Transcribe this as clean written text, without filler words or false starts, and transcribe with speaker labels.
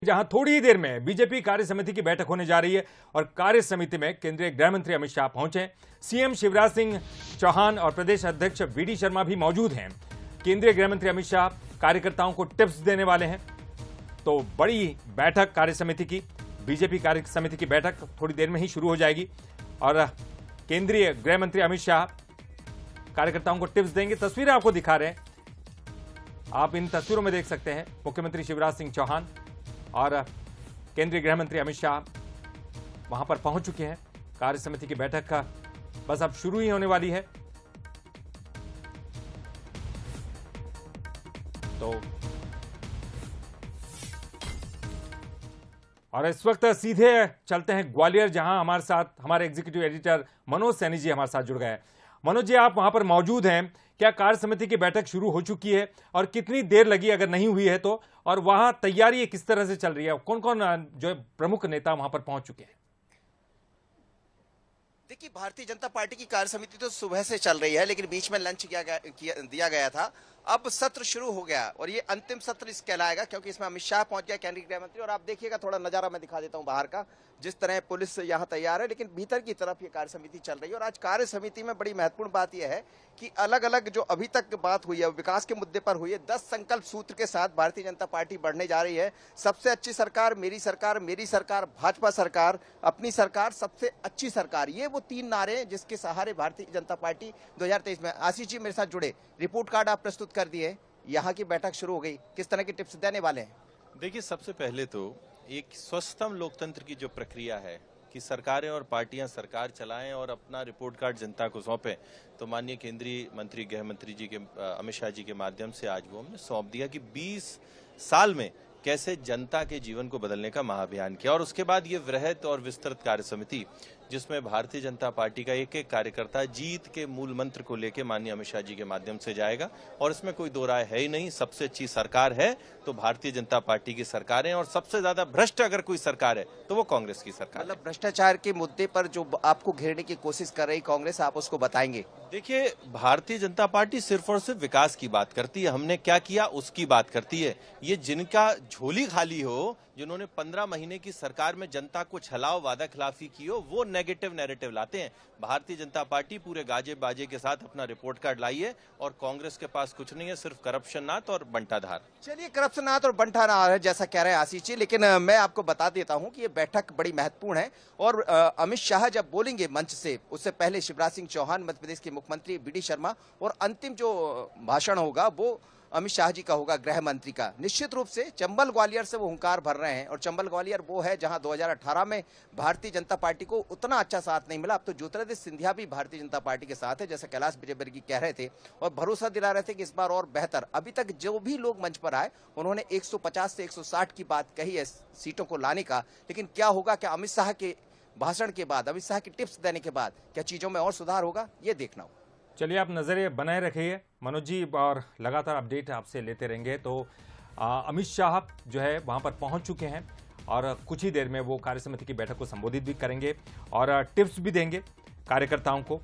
Speaker 1: जहां थोड़ी ही देर में बीजेपी कार्य समिति की बैठक होने जा रही है और कार्य समिति में केंद्रीय गृह मंत्री अमित शाह पहुंचे। सीएम शिवराज सिंह चौहान और प्रदेश अध्यक्ष वीडी शर्मा भी मौजूद हैं। केंद्रीय गृह मंत्री अमित शाह कार्यकर्ताओं को टिप्स देने वाले हैं। तो बड़ी बैठक कार्य समिति की, बीजेपी कार्य समिति की बैठक थोड़ी देर में ही शुरू हो जाएगी और केंद्रीय गृह मंत्री अमित शाह कार्यकर्ताओं को टिप्स देंगे। तस्वीरें आपको दिखा रहे हैं, आप इन तस्वीरों में देख सकते हैं मुख्यमंत्री शिवराज सिंह चौहान और केंद्रीय गृह मंत्री अमित शाह वहां पर पहुंच चुके हैं। कार्य समिति की बैठक का बस अब शुरू ही होने वाली है। तो और इस वक्त सीधे चलते हैं ग्वालियर, जहां हमारे साथ हमारे एग्जीक्यूटिव एडिटर मनोज सैनी जी हमारे साथ जुड़ गए हैं। मनोज जी, आप वहां पर मौजूद हैं। क्या कार्य समिति की बैठक शुरू हो चुकी है और कितनी देर लगी अगर नहीं हुई है तो, और वहां तैयारी किस तरह से चल रही है? कौन कौन जो प्रमुख नेता वहां पर पहुंच चुके हैं?
Speaker 2: देखिए, भारतीय जनता पार्टी की कार्य समिति तो सुबह से चल रही है, लेकिन बीच में लंच दिया गया था। अब सत्र शुरू हो गया और ये अंतिम सत्र इस कहलाएगा, क्योंकि इसमें अमित शाह पहुंच गया, केंद्रीय गृह मंत्री। और आप देखिएगा, थोड़ा नजारा मैं दिखा देता हूं बाहर का, जिस तरह पुलिस यहाँ तैयार है, लेकिन भीतर की तरफ ये कार्य समिति चल रही है। और आज कार्य समिति में बड़ी महत्वपूर्ण बात यह है कि अलग अलग जो अभी तक बात हुई है विकास के मुद्दे पर हुई है। 10 संकल्प सूत्र के साथ भारतीय जनता पार्टी बढ़ने जा रही है। सबसे अच्छी सरकार, मेरी सरकार, मेरी सरकार, भाजपा सरकार, अपनी सरकार, सबसे अच्छी सरकार, ये वो 3 नारे हैं जिसके सहारे भारतीय जनता पार्टी 2023 में। आशीष जी मेरे साथ जुड़े, रिपोर्ट कार्ड आप प्रस्तुत कर दिए, यहाँ की बैठक शुरू हो गई, किस तरह की टिप्स देने वाले हैं?
Speaker 3: देखिए, सबसे पहले तो एक स्वस्थम लोकतंत्र की जो प्रक्रिया है कि सरकारें और पार्टियां सरकार चलाएं और अपना रिपोर्ट कार्ड जनता को सौंपें, तो माननीय केंद्रीय मंत्री गृह मंत्री जी के अमित शाह जी के माध्यम से आज वो हमने सौंप दिया कि 20 साल में कैसे जनता के जीवन को बदलने का महाअभियान किया। और उसके बाद ये वृहद और विस्तृत कार्य समिति, जिसमें भारतीय जनता पार्टी का एक एक कार्यकर्ता जीत के मूल मंत्र को लेकर माननीय अमित शाह जी के माध्यम से जाएगा। और इसमें कोई दो राय है ही नहीं, सबसे अच्छी सरकार है तो भारतीय जनता पार्टी की सरकार है, और सबसे ज्यादा भ्रष्ट अगर कोई सरकार है तो वो कांग्रेस की सरकार।
Speaker 2: मतलब भ्रष्टाचार के मुद्दे पर जो आपको घेरने की कोशिश कर रही कांग्रेस, आप उसको बताएंगे?
Speaker 3: देखिए, भारतीय जनता पार्टी सिर्फ और सिर्फ विकास की बात करती है, हमने क्या किया उसकी बात करती है। ये जिनका झोली खाली हो, जिन्होंने 15 महीने की सरकार में जनता को छलाव वादा खिलाफी की हो, वो नेगेटिव नैरेटिव लाते हैं। भारतीय जनता पार्टी पूरे गाजे बाजे के साथ अपना रिपोर्ट कार्ड लाई है और कांग्रेस के पास कुछ नहीं है, सिर्फ करप्शन नाथ और बंटाधार।
Speaker 2: चलिए, करप्शन नाथ और बंटाधार है जैसा कह रहे हैं आशीष जी, लेकिन मैं आपको बता देता हूं कि ये बैठक बड़ी महत्वपूर्ण है। और अमित शाह जब बोलेंगे मंच से, उससे पहले शिवराज सिंह चौहान, मध्य प्रदेश के मुख्यमंत्री वीडी शर्मा, और अंतिम जो भाषण होगा वो अमित शाह जी का होगा, गृह मंत्री का। निश्चित रूप से चंबल ग्वालियर से वो हुंकार भर रहे हैं, और चंबल ग्वालियर वो है जहां 2018 में भारतीय जनता पार्टी को उतना अच्छा साथ नहीं मिला। अब तो ज्योतिरादित्य सिंधिया भी भारतीय जनता पार्टी के साथ है, जैसे कैलाश विजयवर्गीय कह रहे थे, और भरोसा दिला रहे थे कि इस बार और बेहतर। अभी तक जो भी लोग मंच पर आए, उन्होंने 150 से 160 की बात कही है सीटों को लाने का। लेकिन क्या होगा, क्या अमित शाह के भाषण के बाद, अमित शाह की टिप्स देने के बाद क्या चीजों में और सुधार होगा, ये देखना होगा।
Speaker 1: चलिए, आप नजरें बनाए रखिए मनोज जी, और लगातार अपडेट आपसे लेते रहेंगे। तो अमित शाह जो है वहां पर पहुंच चुके हैं और कुछ ही देर में वो कार्य समिति की बैठक को संबोधित भी करेंगे और टिप्स भी देंगे कार्यकर्ताओं को।